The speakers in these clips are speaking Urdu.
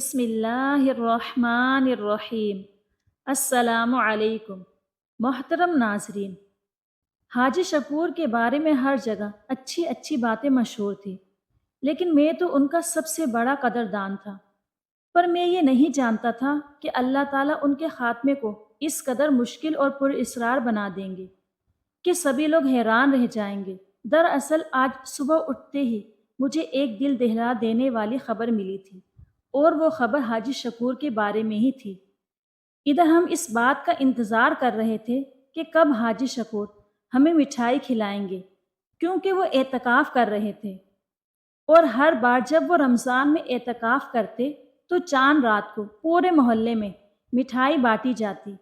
بسم اللہ الرحمن الرحیم۔ السلام علیکم محترم ناظرین، حاجی شکور کے بارے میں ہر جگہ اچھی اچھی باتیں مشہور تھیں، لیکن میں تو ان کا سب سے بڑا قدردان تھا۔ پر میں یہ نہیں جانتا تھا کہ اللہ تعالیٰ ان کے خاتمے کو اس قدر مشکل اور پر اسرار بنا دیں گے کہ سبھی لوگ حیران رہ جائیں گے۔ دراصل آج صبح اٹھتے ہی مجھے ایک دل دہلا دینے والی خبر ملی تھی، اور وہ خبر حاجی شکور کے بارے میں ہی تھی۔ ادھر ہم اس بات کا انتظار کر رہے تھے کہ کب حاجی شکور ہمیں مٹھائی کھلائیں گے، کیونکہ وہ اعتکاف کر رہے تھے، اور ہر بار جب وہ رمضان میں اعتکاف کرتے تو چاند رات کو پورے محلے میں مٹھائی بانٹی جاتی۔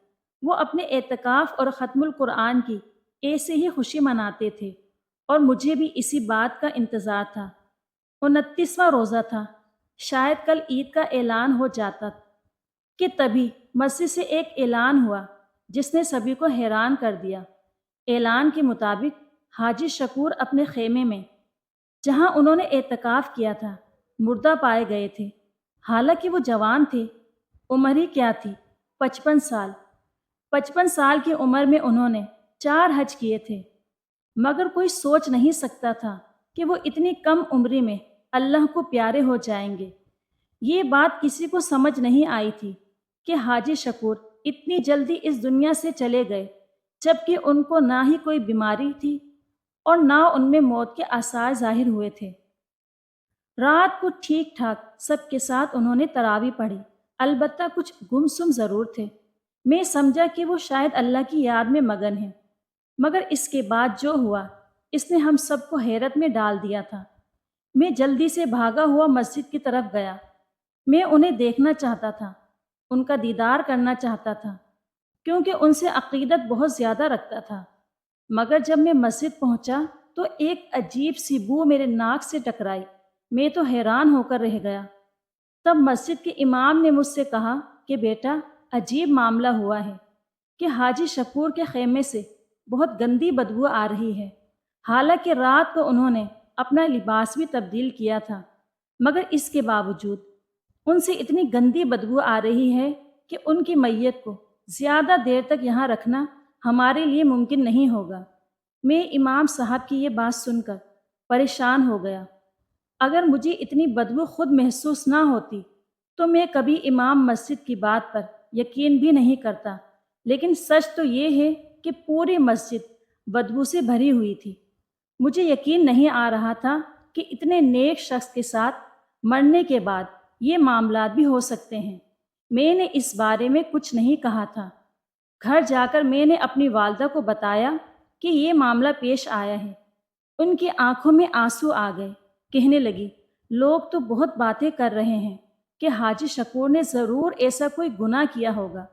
وہ اپنے اعتکاف اور ختم القرآن کی ایسے ہی خوشی مناتے تھے، اور مجھے بھی اسی بات کا انتظار تھا۔ 29واں روزہ تھا، شاید کل عید کا اعلان ہو جاتا کہ تبھی مسجد سے ایک اعلان ہوا جس نے سبھی کو حیران کر دیا۔ اعلان کے مطابق حاجی شکور اپنے خیمے میں، جہاں انہوں نے اعتکاف کیا تھا، مردہ پائے گئے تھے۔ حالانکہ وہ جوان تھے، عمر ہی کیا تھی، 55 سال۔ 55 سال کی عمر میں انہوں نے 4 حج کیے تھے، مگر کوئی سوچ نہیں سکتا تھا کہ وہ اتنی کم عمری میں اللہ کو پیارے ہو جائیں گے۔ یہ بات کسی کو سمجھ نہیں آئی تھی کہ حاجی شکور اتنی جلدی اس دنیا سے چلے گئے، جبکہ ان کو نہ ہی کوئی بیماری تھی اور نہ ان میں موت کے آثار ظاہر ہوئے تھے۔ رات کو ٹھیک ٹھاک سب کے ساتھ انہوں نے تراویح پڑھی، البتہ کچھ گمسم ضرور تھے۔ میں سمجھا کہ وہ شاید اللہ کی یاد میں مگن ہیں، مگر اس کے بعد جو ہوا اس نے ہم سب کو حیرت میں ڈال دیا تھا۔ میں جلدی سے بھاگا ہوا مسجد کی طرف گیا۔ میں انہیں دیکھنا چاہتا تھا، ان کا دیدار کرنا چاہتا تھا، کیونکہ ان سے عقیدت بہت زیادہ رکھتا تھا۔ مگر جب میں مسجد پہنچا تو ایک عجیب سی بو میرے ناک سے ٹکرائی۔ میں تو حیران ہو کر رہ گیا۔ تب مسجد کے امام نے مجھ سے کہا کہ بیٹا، عجیب معاملہ ہوا ہے کہ حاجی شکور کے خیمے سے بہت گندی بدبو آ رہی ہے۔ حالانکہ رات کو انہوں نے اپنا لباس بھی تبدیل کیا تھا، مگر اس کے باوجود ان سے اتنی گندی بدبو آ رہی ہے کہ ان کی میت کو زیادہ دیر تک یہاں رکھنا ہمارے لیے ممکن نہیں ہوگا۔ میں امام صاحب کی یہ بات سن کر پریشان ہو گیا۔ اگر مجھے اتنی بدبو خود محسوس نہ ہوتی تو میں کبھی امام مسجد کی بات پر یقین بھی نہیں کرتا، لیکن سچ تو یہ ہے کہ پوری مسجد بدبو سے بھری ہوئی تھی۔ مجھے یقین نہیں آ رہا تھا کہ اتنے نیک شخص کے ساتھ مرنے کے بعد یہ معاملات بھی ہو سکتے ہیں۔ میں نے اس بارے میں کچھ نہیں کہا تھا۔ گھر جا کر میں نے اپنی والدہ کو بتایا کہ یہ معاملہ پیش آیا ہے۔ ان کی آنکھوں میں آنسو آ گئے۔ کہنے لگی، لوگ تو بہت باتیں کر رہے ہیں کہ حاجی شکور نے ضرور ایسا کوئی گناہ کیا ہوگا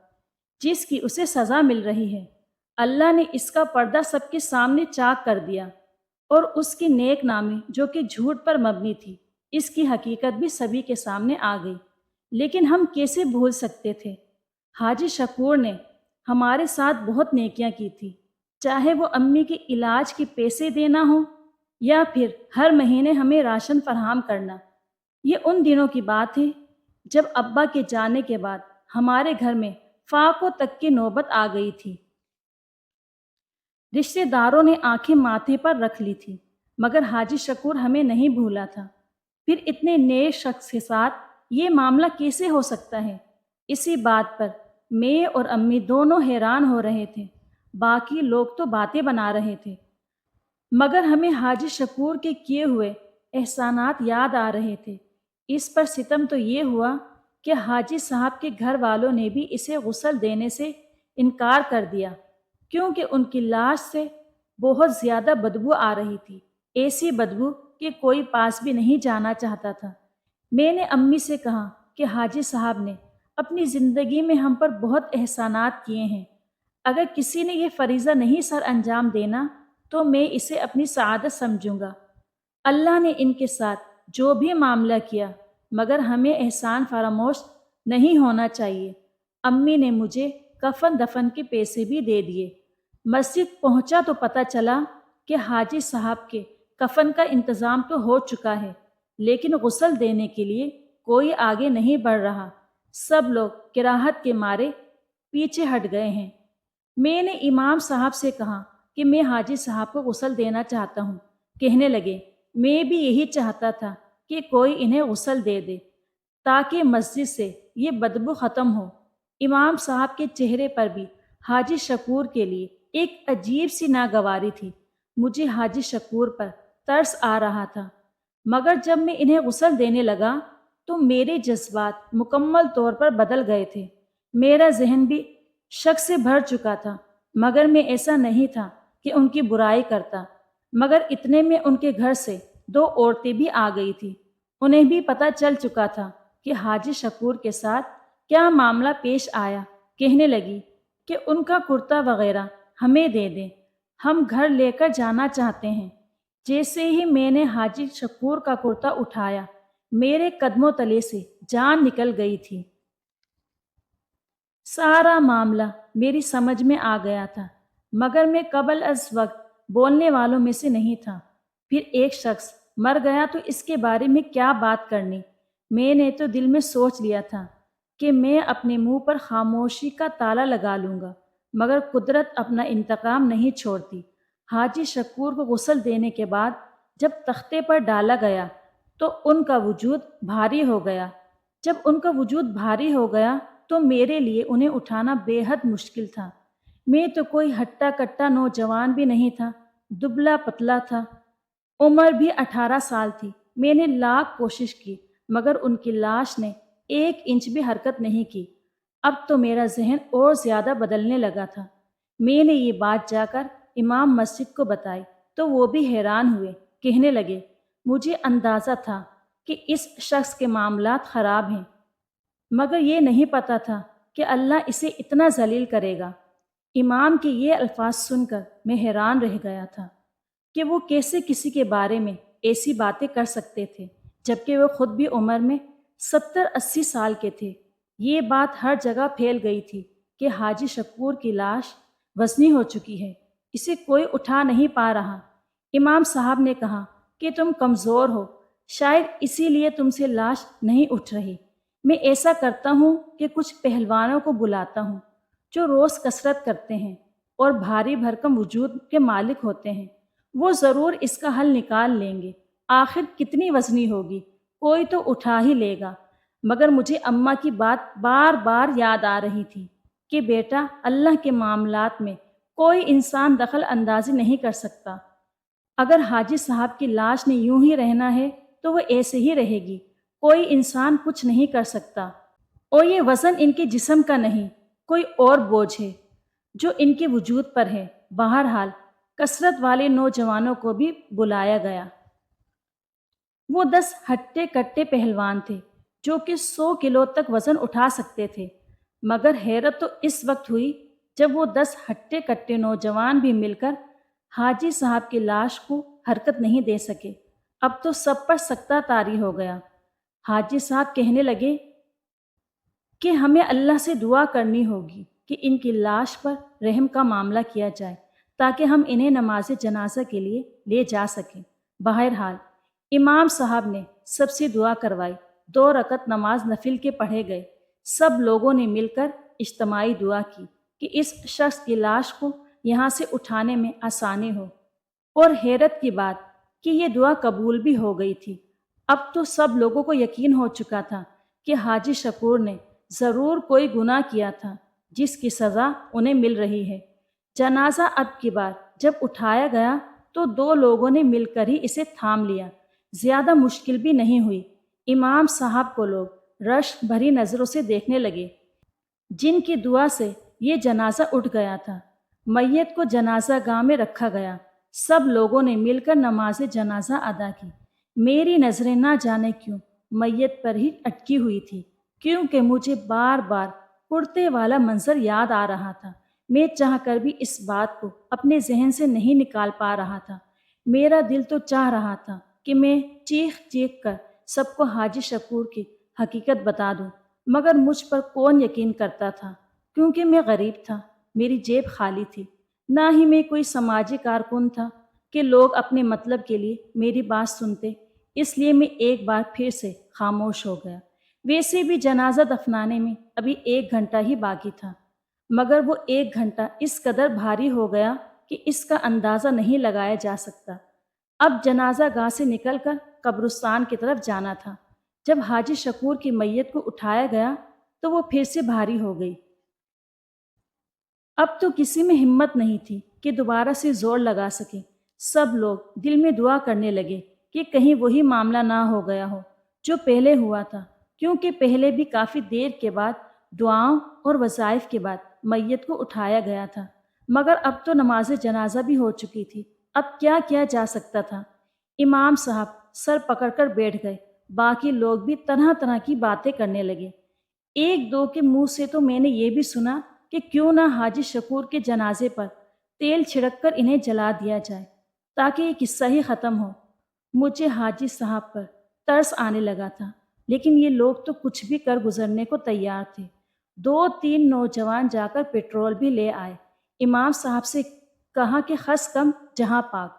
جس کی اسے سزا مل رہی ہے۔ اللہ نے اس کا پردہ سب کے سامنے چاک کر دیا، اور اس کی نیک نامی جو کہ جھوٹ پر مبنی تھی، اس کی حقیقت بھی سبھی کے سامنے آ گئی۔ لیکن ہم کیسے بھول سکتے تھے؟ حاجی شکور نے ہمارے ساتھ بہت نیکیاں کی تھی، چاہے وہ امی کے علاج کے پیسے دینا ہو یا پھر ہر مہینے ہمیں راشن فراہم کرنا۔ یہ ان دنوں کی بات ہے جب ابا کے جانے کے بعد ہمارے گھر میں فاقوں تک کی نوبت آ گئی تھی۔ رشتہ داروں نے آنکھیں ماتھے پر رکھ لی تھی، مگر حاجی شکور ہمیں نہیں بھولا تھا۔ پھر اتنے نیک شخص کے ساتھ یہ معاملہ کیسے ہو سکتا ہے؟ اسی بات پر میں اور امی دونوں حیران ہو رہے تھے۔ باقی لوگ تو باتیں بنا رہے تھے، مگر ہمیں حاجی شکور کے کیے ہوئے احسانات یاد آ رہے تھے۔ اس پر ستم تو یہ ہوا کہ حاجی صاحب کے گھر والوں نے بھی اسے غسل دینے سے انکار کر دیا، کیونکہ ان کی لاش سے بہت زیادہ بدبو آ رہی تھی، ایسی بدبو کہ کوئی پاس بھی نہیں جانا چاہتا تھا۔ میں نے امی سے کہا کہ حاجی صاحب نے اپنی زندگی میں ہم پر بہت احسانات کیے ہیں، اگر کسی نے یہ فریضہ نہیں سر انجام دینا تو میں اسے اپنی سعادت سمجھوں گا۔ اللہ نے ان کے ساتھ جو بھی معاملہ کیا، مگر ہمیں احسان فراموش نہیں ہونا چاہیے۔ امی نے مجھے کفن دفن کے پیسے بھی دے دیے۔ مسجد پہنچا تو پتہ چلا کہ حاجی صاحب کے کفن کا انتظام تو ہو چکا ہے، لیکن غسل دینے کے لیے کوئی آگے نہیں بڑھ رہا، سب لوگ کراہت کے مارے پیچھے ہٹ گئے ہیں۔ میں نے امام صاحب سے کہا کہ میں حاجی صاحب کو غسل دینا چاہتا ہوں۔ کہنے لگے میں بھی یہی چاہتا تھا کہ کوئی انہیں غسل دے دے تاکہ مسجد سے یہ بدبو ختم ہو۔ امام صاحب کے چہرے پر بھی حاجی شکور کے لیے ایک عجیب سی ناگواری تھی۔ مجھے حاجی شکور پر ترس آ رہا تھا، مگر جب میں انہیں غسل دینے لگا تو میرے جذبات مکمل طور پر بدل گئے تھے۔ میرا ذہن بھی شک سے بھر چکا تھا، مگر میں ایسا نہیں تھا کہ ان کی برائی کرتا۔ مگر اتنے میں ان کے گھر سے 2 عورتیں بھی آ گئی تھیں۔ انہیں بھی پتہ چل چکا تھا کہ حاجی شکور کے ساتھ کیا معاملہ پیش آیا۔ کہنے لگی کہ ان کا کرتا وغیرہ ہمیں دے دیں، ہم گھر لے کر جانا چاہتے ہیں۔ جیسے ہی میں نے حاجی شکور کا کرتا اٹھایا، میرے قدموں تلے سے جان نکل گئی تھی۔ سارا معاملہ میری سمجھ میں آ گیا تھا، مگر میں قبل از وقت بولنے والوں میں سے نہیں تھا۔ پھر ایک شخص مر گیا تو اس کے بارے میں کیا بات کرنی؟ میں نے تو دل میں سوچ لیا تھا کہ میں اپنے منہ پر خاموشی کا تالا لگا لوں گا، مگر قدرت اپنا انتقام نہیں چھوڑتی۔ حاجی شکور کو غسل دینے کے بعد جب تختے پر ڈالا گیا تو ان کا وجود بھاری ہو گیا۔ جب ان کا وجود بھاری ہو گیا تو میرے لیے انہیں اٹھانا بے حد مشکل تھا۔ میں تو کوئی ہٹا کٹا نوجوان بھی نہیں تھا، دبلا پتلا تھا، عمر بھی 18 سال تھی۔ میں نے لاکھ کوشش کی، مگر ان کی لاش نے 1 انچ بھی حرکت نہیں کی۔ اب تو میرا ذہن اور زیادہ بدلنے لگا تھا۔ میں نے یہ بات جا کر امام مسجد کو بتائی تو وہ بھی حیران ہوئے۔ کہنے لگے مجھے اندازہ تھا کہ اس شخص کے معاملات خراب ہیں، مگر یہ نہیں پتا تھا کہ اللہ اسے اتنا ذلیل کرے گا۔ امام کے یہ الفاظ سن کر میں حیران رہ گیا تھا کہ وہ کیسے کسی کے بارے میں ایسی باتیں کر سکتے تھے، جبکہ وہ خود بھی عمر میں 70-80 سال کے تھے۔ یہ بات ہر جگہ پھیل گئی تھی کہ حاجی شکور کی لاش وزنی ہو چکی ہے، اسے کوئی اٹھا نہیں پا رہا۔ امام صاحب نے کہا کہ تم کمزور ہو، شاید اسی لیے تم سے لاش نہیں اٹھ رہی۔ میں ایسا کرتا ہوں کہ کچھ پہلوانوں کو بلاتا ہوں جو روز کسرت کرتے ہیں اور بھاری بھرکم وجود کے مالک ہوتے ہیں، وہ ضرور اس کا حل نکال لیں گے۔ آخر کتنی وزنی ہوگی، کوئی تو اٹھا ہی لے گا۔ مگر مجھے اماں کی بات بار بار یاد آ رہی تھی کہ بیٹا، اللہ کے معاملات میں کوئی انسان دخل اندازی نہیں کر سکتا۔ اگر حاجی صاحب کی لاش نے یوں ہی رہنا ہے تو وہ ایسے ہی رہے گی، کوئی انسان کچھ نہیں کر سکتا۔ اور یہ وزن ان کے جسم کا نہیں، کوئی اور بوجھ ہے جو ان کے وجود پر ہے۔ بہرحال کثرت والے نوجوانوں کو بھی بلایا گیا۔ وہ 10 ہٹے کٹے پہلوان تھے جو کہ 100 کلو تک وزن اٹھا سکتے تھے، مگر حیرت تو اس وقت ہوئی جب وہ 10 ہٹے کٹے نوجوان بھی مل کر حاجی صاحب کی لاش کو حرکت نہیں دے سکے۔ اب تو سب پر سکتہ طاری ہو گیا۔ حاجی صاحب کہنے لگے کہ ہمیں اللہ سے دعا کرنی ہوگی کہ ان کی لاش پر رحم کا معاملہ کیا جائے تاکہ ہم انہیں نماز جنازہ کے لیے لے جا سکیں۔ بہرحال امام صاحب نے سب سے دعا کروائی، 2 رکعت نماز نفل کے پڑھے گئے۔ سب لوگوں نے مل کر اجتماعی دعا کی کہ اس شخص کی لاش کو یہاں سے اٹھانے میں آسانی ہو، اور حیرت کی بات کہ یہ دعا قبول بھی ہو گئی تھی۔ اب تو سب لوگوں کو یقین ہو چکا تھا کہ حاجی شکور نے ضرور کوئی گناہ کیا تھا جس کی سزا انہیں مل رہی ہے۔ جنازہ اب کی بار جب اٹھایا گیا تو 2 لوگوں نے مل کر ہی اسے تھام لیا، زیادہ مشکل بھی نہیں ہوئی۔ امام صاحب کو لوگ رشک بھری نظروں سے دیکھنے لگے، جن کی دعا سے یہ جنازہ اٹھ گیا تھا۔ میت کو جنازہ گاہ میں رکھا گیا، سب لوگوں نے مل کر نماز جنازہ ادا کی۔ میری نظریں نہ جانے کیوں میت پر ہی اٹکی ہوئی تھی، کیونکہ مجھے بار بار کرتے والا منظر یاد آ رہا تھا۔ میں چاہ کر بھی اس بات کو اپنے ذہن سے نہیں نکال پا رہا تھا۔ میرا دل تو چاہ رہا تھا کہ میں چیخ چیخ کر سب کو حاجی شکور کی حقیقت بتا دوں، مگر مجھ پر کون یقین کرتا تھا، کیونکہ میں غریب تھا، میری جیب خالی تھی، نہ ہی میں کوئی سماجی کارکن تھا کہ لوگ اپنے مطلب کے لیے میری بات سنتے۔ اس لیے میں ایک بار پھر سے خاموش ہو گیا۔ ویسے بھی جنازہ دفنانے میں ابھی 1 گھنٹہ ہی باقی تھا، مگر وہ 1 گھنٹہ اس قدر بھاری ہو گیا کہ اس کا اندازہ نہیں لگایا جا سکتا۔ اب جنازہ گاہ سے نکل کر قبرستان کی طرف جانا تھا۔ جب حاجی شکور کی میت کو اٹھایا گیا تو وہ پھر سے بھاری ہو گئی۔ اب تو کسی میں ہمت نہیں تھی کہ دوبارہ سے زور لگا سکے۔ سب لوگ دل میں دعا کرنے لگے کہ کہیں وہی معاملہ نہ ہو گیا ہو جو پہلے ہوا تھا، کیونکہ پہلے بھی کافی دیر کے بعد دعاؤں اور وظائف کے بعد میت کو اٹھایا گیا تھا، مگر اب تو نماز جنازہ بھی ہو چکی تھی۔ اب کیا کیا جا سکتا تھا؟ امام صاحب سر پکڑ کر بیٹھ گئے، باقی لوگ بھی طرح طرح کی باتیں کرنے لگے۔ ایک دو کے منہ سے تو میں نے یہ بھی سنا کہ کیوں نہ حاجی شکور کے جنازے پر تیل چھڑک کر انہیں جلا دیا جائے تاکہ یہ قصہ ہی ختم ہو۔ مجھے حاجی صاحب پر ترس آنے لگا تھا، لیکن یہ لوگ تو کچھ بھی کر گزرنے کو تیار تھے۔ 2 3 نوجوان جا کر پیٹرول بھی لے آئے۔ امام صاحب سے کہا کہ خس کم جہاں پاک،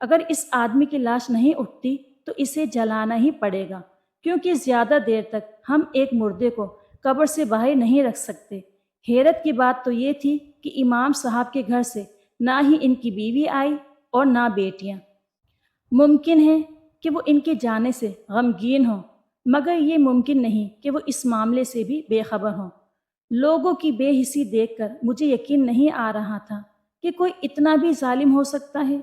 اگر اس آدمی کی لاش نہیں اٹھتی تو اسے جلانا ہی پڑے گا، کیونکہ زیادہ دیر تک ہم ایک مردے کو قبر سے باہر نہیں رکھ سکتے۔ حیرت کی بات تو یہ تھی کہ امام صاحب کے گھر سے نہ ہی ان کی بیوی آئی اور نہ بیٹیاں۔ ممکن ہے کہ وہ ان کے جانے سے غمگین ہوں، مگر یہ ممکن نہیں کہ وہ اس معاملے سے بھی بے خبر ہوں۔ لوگوں کی بے حسی دیکھ کر مجھے یقین نہیں آ رہا تھا کہ کوئی اتنا بھی ظالم ہو سکتا ہے۔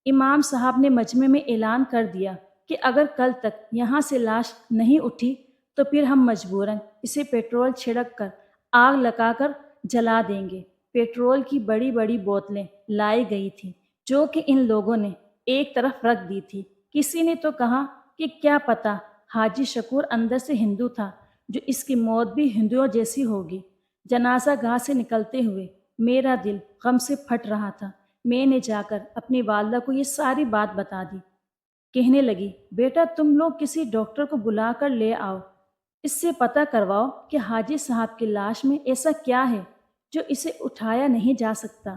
امام صاحب نے مجمع میں اعلان کر دیا کہ اگر کل تک یہاں سے لاش نہیں اٹھی تو پھر ہم مجبوراً اسے پیٹرول چھڑک کر آگ لگا کر جلا دیں گے۔ پیٹرول کی بڑی بڑی بوتلیں لائی گئی تھیں جو کہ ان لوگوں نے ایک طرف رکھ دی تھی۔ کسی نے تو کہا کہ کیا پتہ حاجی شکور اندر سے ہندو تھا جو اس کی موت بھی ہندوؤں جیسی ہوگی۔ جنازہ گاہ سے نکلتے ہوئے میرا دل غم سے پھٹ رہا تھا۔ میں نے جا کر اپنی والدہ کو یہ ساری بات بتا دی۔ کہنے لگی، بیٹا تم لوگ کسی ڈاکٹر کو بلا کر لے آؤ، اس سے پتہ کرواؤ کہ حاجی صاحب کی لاش میں ایسا کیا ہے جو اسے اٹھایا نہیں جا سکتا۔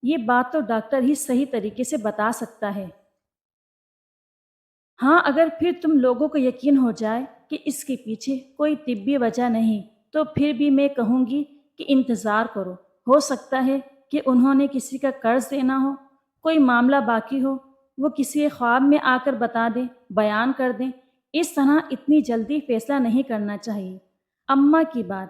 یہ بات تو ڈاکٹر ہی صحیح طریقے سے بتا سکتا ہے۔ ہاں اگر پھر تم لوگوں کو یقین ہو جائے کہ اس کے پیچھے کوئی طبی وجہ نہیں تو پھر بھی میں کہوں گی کہ انتظار کرو۔ ہو سکتا ہے کہ انہوں نے کسی کا قرض دینا ہو، کوئی معاملہ باقی ہو، وہ کسی خواب میں آ کر بتا دیں، بیان کر دیں۔ اس طرح اتنی جلدی فیصلہ نہیں کرنا چاہیے۔ اماں کی بات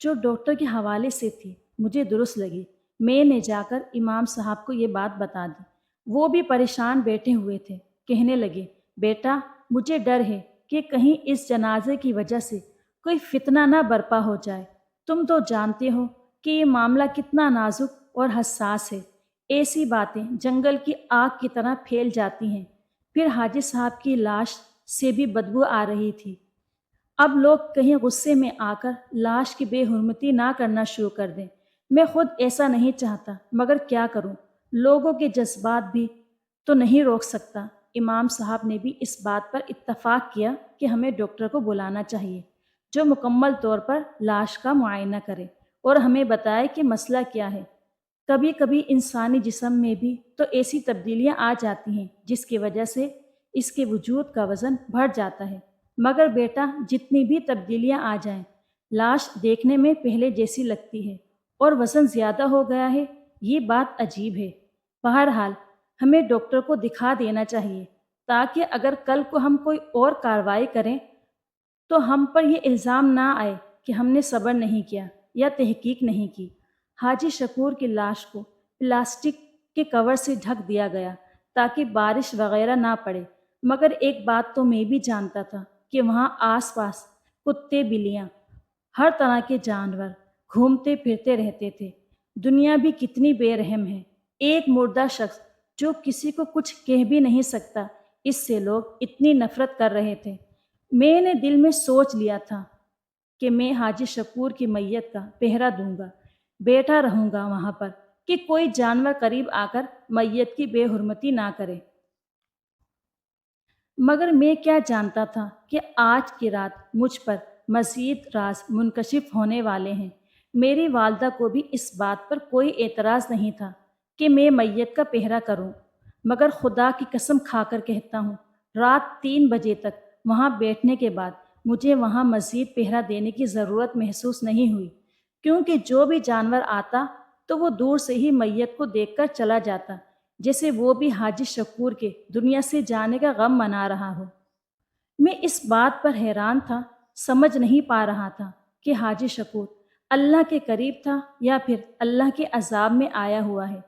جو ڈاکٹر کے حوالے سے تھی مجھے درست لگی۔ میں نے جا کر امام صاحب کو یہ بات بتا دی۔ وہ بھی پریشان بیٹھے ہوئے تھے۔ کہنے لگے، بیٹا مجھے ڈر ہے کہ کہیں اس جنازے کی وجہ سے کوئی فتنہ نہ برپا ہو جائے۔ تم تو جانتے ہو کہ یہ معاملہ کتنا نازک اور حساس ہے۔ ایسی باتیں جنگل کی آگ کی طرح پھیل جاتی ہیں۔ پھر حاجی صاحب کی لاش سے بھی بدبو آ رہی تھی۔ اب لوگ کہیں غصے میں آ کر لاش کی بے حرمتی نہ کرنا شروع کر دیں۔ میں خود ایسا نہیں چاہتا، مگر کیا کروں، لوگوں کے جذبات بھی تو نہیں روک سکتا۔ امام صاحب نے بھی اس بات پر اتفاق کیا کہ ہمیں ڈاکٹر کو بلانا چاہیے جو مکمل طور پر لاش کا معائنہ کرے اور ہمیں بتائے کہ مسئلہ کیا ہے۔ کبھی کبھی انسانی جسم میں بھی تو ایسی تبدیلیاں آ جاتی ہیں جس کی وجہ سے اس کے وجود کا وزن بڑھ جاتا ہے۔ مگر بیٹا جتنی بھی تبدیلیاں آ جائیں، لاش دیکھنے میں پہلے جیسی لگتی ہے اور وزن زیادہ ہو گیا ہے، یہ بات عجیب ہے۔ بہرحال ہمیں ڈاکٹر کو دکھا دینا چاہیے تاکہ اگر کل کو ہم کوئی اور کارروائی کریں تو ہم پر یہ الزام نہ آئے کہ ہم نے صبر نہیں کیا یا تحقیق نہیں کی۔ حاجی شکور کی لاش کو پلاسٹک کے کور سے ڈھک دیا گیا تاکہ بارش وغیرہ نہ پڑے، مگر ایک بات تو میں بھی جانتا تھا کہ وہاں آس پاس کتے بلیاں ہر طرح کے جانور گھومتے پھرتے رہتے تھے۔ دنیا بھی کتنی بے رحم ہے۔ ایک مردہ شخص جو کسی کو کچھ کہہ بھی نہیں سکتا، اس سے لوگ اتنی نفرت کر رہے تھے۔ میں نے دل میں سوچ لیا تھا کہ میں حاجی شکور کی میت کا پہرا دوں گا، بیٹھا رہوں گا وہاں پر کہ کوئی جانور قریب آ کر میت کی بے حرمتی نہ کرے۔ مگر میں کیا جانتا تھا کہ آج کی رات مجھ پر مزید راز منکشف ہونے والے ہیں۔ میری والدہ کو بھی اس بات پر کوئی اعتراض نہیں تھا کہ میں میت کا پہرا کروں، مگر خدا کی قسم کھا کر کہتا ہوں، رات 3 بجے تک وہاں بیٹھنے کے بعد مجھے وہاں مزید پہرا دینے کی ضرورت محسوس نہیں ہوئی، کیونکہ جو بھی جانور آتا تو وہ دور سے ہی میت کو دیکھ کر چلا جاتا، جیسے وہ بھی حاجی شکور کے دنیا سے جانے کا غم منا رہا ہو۔ میں اس بات پر حیران تھا، سمجھ نہیں پا رہا تھا کہ حاجی شکور اللہ کے قریب تھا یا پھر اللہ کے عذاب میں آیا ہوا ہے۔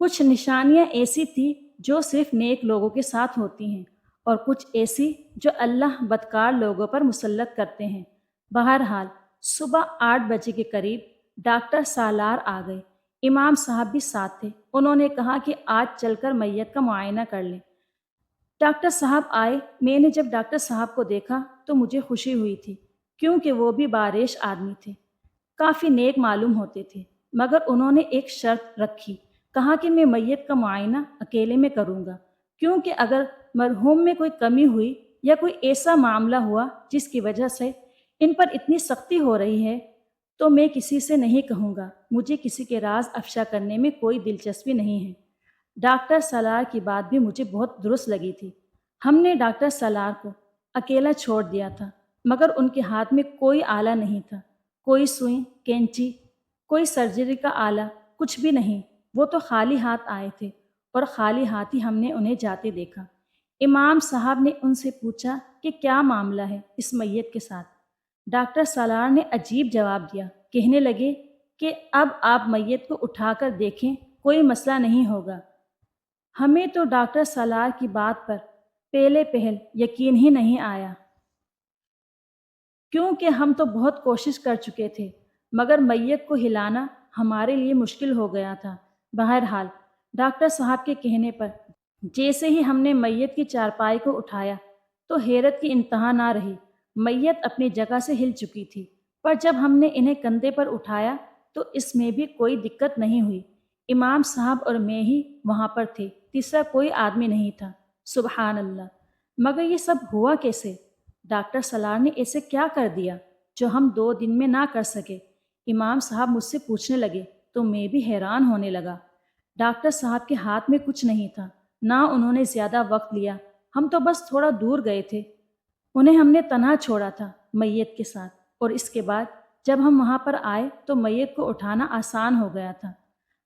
کچھ نشانیاں ایسی تھیں جو صرف نیک لوگوں کے ساتھ ہوتی ہیں، اور کچھ ایسی جو اللہ بدکار لوگوں پر مسلط کرتے ہیں۔ بہرحال صبح 8 بجے کے قریب ڈاکٹر سالار آ گئے۔ امام صاحب بھی ساتھ تھے۔ انہوں نے کہا کہ آج چل کر میت کا معائنہ کر لیں۔ ڈاکٹر صاحب آئے۔ میں نے جب ڈاکٹر صاحب کو دیکھا تو مجھے خوشی ہوئی تھی، کیونکہ وہ بھی باریش آدمی تھے، کافی نیک معلوم ہوتے تھے، مگر انہوں نے ایک شرط رکھی۔ کہا کہ میں میت کا معائنہ اکیلے میں کروں گا، کیونکہ اگر مرحوم میں کوئی کمی ہوئی یا کوئی ایسا معاملہ ہوا جس کی وجہ سے ان پر اتنی سختی ہو رہی ہے تو میں کسی سے نہیں کہوں گا۔ مجھے کسی کے راز افشا کرنے میں کوئی دلچسپی نہیں ہے۔ ڈاکٹر سالار کی بات بھی مجھے بہت درست لگی تھی۔ ہم نے ڈاکٹر سالار کو اکیلا چھوڑ دیا تھا، مگر ان کے ہاتھ میں کوئی آلہ نہیں تھا، کوئی سوئی، کینچی، کوئی سرجری کا آلہ، کچھ بھی نہیں۔ وہ تو خالی ہاتھ آئے تھے، اور خالی ہاتھ ہی ہم نے انہیں جاتے دیکھا۔ امام صاحب نے ان سے پوچھا کہ کیا معاملہ ہے اس میت کے ساتھ۔ ڈاکٹر سالار نے عجیب جواب دیا۔ کہنے لگے کہ اب آپ میت کو اٹھا کر دیکھیں، کوئی مسئلہ نہیں ہوگا۔ ہمیں تو ڈاکٹر سالار کی بات پر پہلے پہل یقین ہی نہیں آیا، کیونکہ ہم تو بہت کوشش کر چکے تھے، مگر میت کو ہلانا ہمارے لیے مشکل ہو گیا تھا۔ بہرحال ڈاکٹر صاحب کے کہنے پر جیسے ہی ہم نے میت کی چارپائی کو اٹھایا تو حیرت کی انتہا نہ رہی۔ میت اپنی جگہ سے ہل چکی تھی، پر جب ہم نے انہیں کندھے پر اٹھایا تو اس میں بھی کوئی دقت نہیں ہوئی۔ امام صاحب اور میں ہی وہاں پر تھے، تیسرا کوئی آدمی نہیں تھا۔ سبحان اللہ! مگر یہ سب ہوا کیسے؟ ڈاکٹر سالار نے ایسے کیا کر دیا جو ہم 2 دن میں نہ کر سکے؟ امام صاحب مجھ سے پوچھنے لگے تو میں بھی حیران ہونے لگا۔ ڈاکٹر صاحب کے ہاتھ میں کچھ نہیں تھا، نہ انہوں نے زیادہ وقت لیا۔ ہم تو بس تھوڑا دور گئے تھے، انہیں ہم نے تنہا چھوڑا تھا میت کے ساتھ، اور اس کے بعد جب ہم وہاں پر آئے تو میت کو اٹھانا آسان ہو گیا تھا۔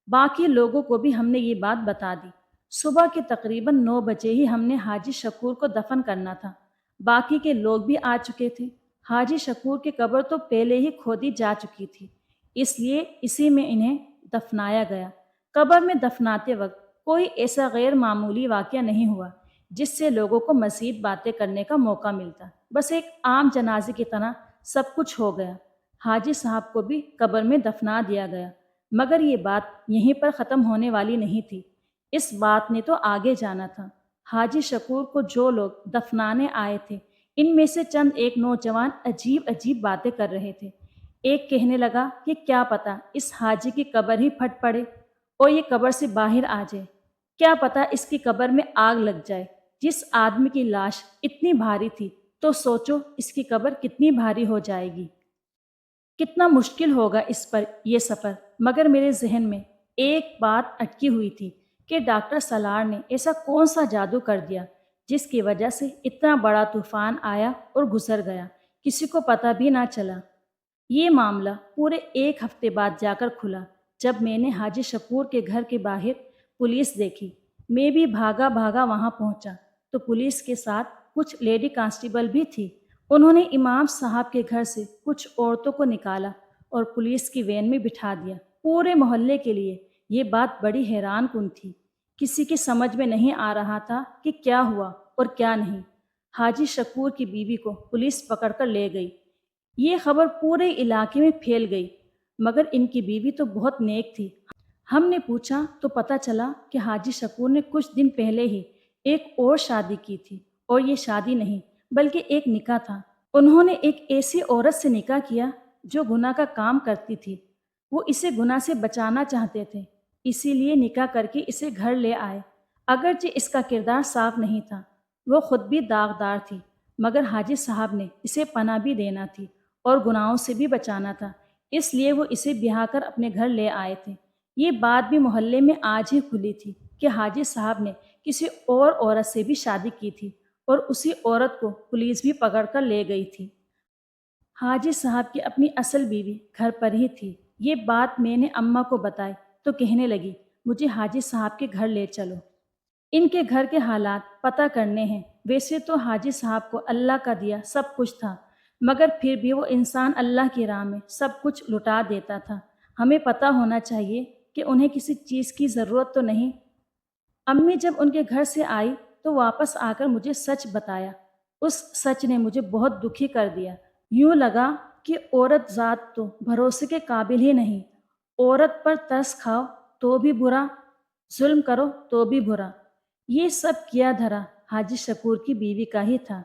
باقی لوگوں کو بھی ہم نے یہ بات بتا دی۔ صبح کے تقریباً 9 بجے ہی ہم نے حاجی شکور کو دفن کرنا تھا۔ باقی کے لوگ بھی آ چکے تھے۔ حاجی شکور کی قبر تو پہلے ہی کھودی جا چکی تھی، اس لیے اسی میں انہیں دفنایا گیا۔ قبر میں دفناتے وقت کوئی ایسا غیر معمولی واقعہ نہیں ہوا جس سے لوگوں کو مزید باتیں کرنے کا موقع ملتا۔ بس ایک عام جنازے کی طرح سب کچھ ہو گیا۔ حاجی صاحب کو بھی قبر میں دفنا دیا گیا، مگر یہ بات یہیں پر ختم ہونے والی نہیں تھی۔ اس بات نے تو آگے جانا تھا۔ حاجی شکور کو جو لوگ دفنانے آئے تھے، ان میں سے چند ایک نوجوان عجیب عجیب باتیں کر رہے تھے۔ ایک کہنے لگا کہ کیا پتہ اس حاجی کی قبر ہی پھٹ پڑے اور یہ قبر سے باہر آ جائے، کیا پتہ اس کی قبر میں آگ لگ جائے۔ جس آدمی کی لاش اتنی بھاری تھی تو سوچو اس کی قبر کتنی بھاری ہو جائے گی، کتنا مشکل ہوگا اس پر یہ سفر۔ مگر میرے ذہن میں ایک بات اٹکی ہوئی تھی کہ ڈاکٹر سالار نے ایسا کون سا جادو کر دیا جس کی وجہ سے اتنا بڑا طوفان آیا اور گزر گیا، کسی کو پتہ بھی نہ چلا۔ یہ معاملہ پورے 1 ہفتے بعد جا کر کھلا، جب میں نے حاجی شکور کے گھر کے باہر پولیس دیکھی۔ میں بھی بھاگا بھاگا وہاں پہنچا تو پولیس کے ساتھ کچھ لیڈی کانسٹیبل بھی تھی۔ انہوں نے امام صاحب کے گھر سے کچھ عورتوں کو نکالا اور پولیس کی وین میں بٹھا دیا۔ پورے محلے کے لیے یہ بات بڑی حیران کن تھی۔ کسی کی سمجھ میں نہیں آ رہا تھا کہ کیا ہوا اور کیا نہیں۔ حاجی شکور کی بیوی کو پولیس پکڑ کر لے گئی۔ یہ خبر پورے علاقے میں پھیل گئی، مگر ان کی بیوی تو بہت نیک تھی۔ ہم نے پوچھا تو پتہ چلا کہ حاجی شکور نے کچھ دن پہلے ہی ایک اور شادی کی تھی، اور یہ شادی نہیں بلکہ ایک نکاح تھا۔ انہوں نے ایک ایسی عورت سے نکاح کیا جو گناہ کا کام کرتی تھی۔ وہ اسے گناہ سے بچانا چاہتے تھے، اسی لیے نکاح کر کے اسے گھر لے آئے۔ اگرچہ اس کا کردار صاف نہیں تھا، وہ خود بھی داغدار تھی، مگر حاجی صاحب نے اسے پناہ بھی دینا تھی اور گناہوں سے بھی بچانا تھا، اس لیے وہ اسے بیاہ کر اپنے گھر لے آئے تھے۔ یہ بات بھی محلے میں آج ہی کھلی تھی کہ حاجی صاحب نے کسی اور عورت سے بھی شادی کی تھی، اور اسی عورت کو پولیس بھی پکڑ کر لے گئی تھی۔ حاجی صاحب کی اپنی اصل بیوی گھر پر ہی تھی۔ یہ بات میں نے اماں کو بتائی تو کہنے لگی مجھے حاجی صاحب کے گھر لے چلو، ان کے گھر کے حالات پتہ کرنے ہیں۔ ویسے تو حاجی صاحب کو اللہ کا دیا سب کچھ تھا، مگر پھر بھی وہ انسان اللہ کی راہ میں سب کچھ لٹا دیتا تھا۔ ہمیں پتہ ہونا چاہیے کہ انہیں کسی چیز کی ضرورت تو نہیں۔ امی جب ان کے گھر سے آئی تو واپس آ کر مجھے سچ بتایا۔ اس سچ نے مجھے بہت دکھی کر دیا۔ یوں لگا کہ عورت ذات تو بھروسے کے قابل ہی نہیں۔ عورت پر ترس کھاؤ تو بھی برا، ظلم کرو تو بھی برا۔ یہ سب کیا دھرا حاجی شکور کی بیوی کا ہی تھا،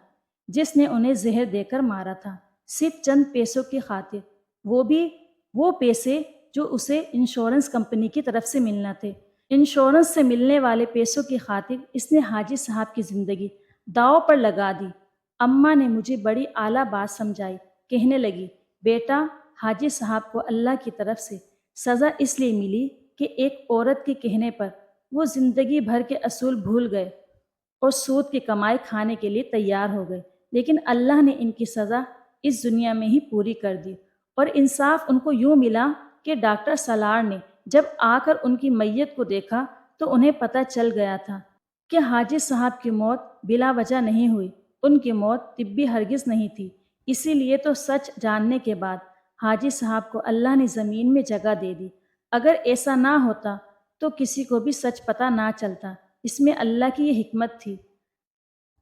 جس نے انہیں زہر دے کر مارا تھا، صرف چند پیسوں کی خاطر، وہ بھی وہ پیسے جو اسے انشورنس کمپنی کی طرف سے ملنا تھے۔ انشورنس سے ملنے والے پیسوں کی خاطر اس نے حاجی صاحب کی زندگی داؤ پر لگا دی۔ اماں نے مجھے بڑی اعلیٰ بات سمجھائی، کہنے لگی بیٹا، حاجی صاحب کو اللہ کی طرف سے سزا اس لیے ملی کہ ایک عورت کے کہنے پر وہ زندگی بھر کے اصول بھول گئے اور سود کی کمائی کھانے کے لیے تیار ہو گئے، لیکن اللہ نے ان کی سزا اس دنیا میں ہی پوری کر دی۔ اور انصاف ان کو یوں ملا کہ ڈاکٹر سالار نے جب آ کر ان کی میت کو دیکھا تو انہیں پتہ چل گیا تھا کہ حاجی صاحب کی موت بلا وجہ نہیں ہوئی، ان کی موت طبی ہرگز نہیں تھی۔ اسی لیے تو سچ جاننے کے بعد حاجی صاحب کو اللہ نے زمین میں جگہ دے دی۔ اگر ایسا نہ ہوتا تو کسی کو بھی سچ پتہ نہ چلتا۔ اس میں اللہ کی یہ حکمت تھی۔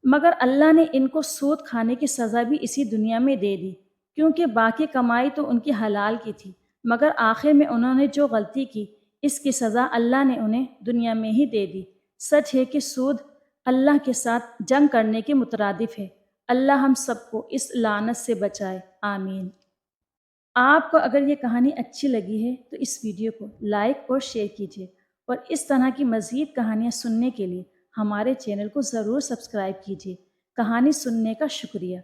مگر اللہ نے ان کو سود کھانے کی سزا بھی اسی دنیا میں دے دی، کیونکہ باقی کمائی تو ان کی حلال کی تھی، مگر آخر میں انہوں نے جو غلطی کی اس کی سزا اللہ نے انہیں دنیا میں ہی دے دی۔ سچ ہے کہ سود اللہ کے ساتھ جنگ کرنے کے مترادف ہے۔ اللہ ہم سب کو اس لعنت سے بچائے، آمین۔ آپ کو اگر یہ کہانی اچھی لگی ہے تو اس ویڈیو کو لائک اور شیئر کیجیے، اور اس طرح کی مزید کہانیاں سننے کے لیے ہمارے چینل کو ضرور سبسکرائب کیجیے۔ کہانی سننے کا شکریہ۔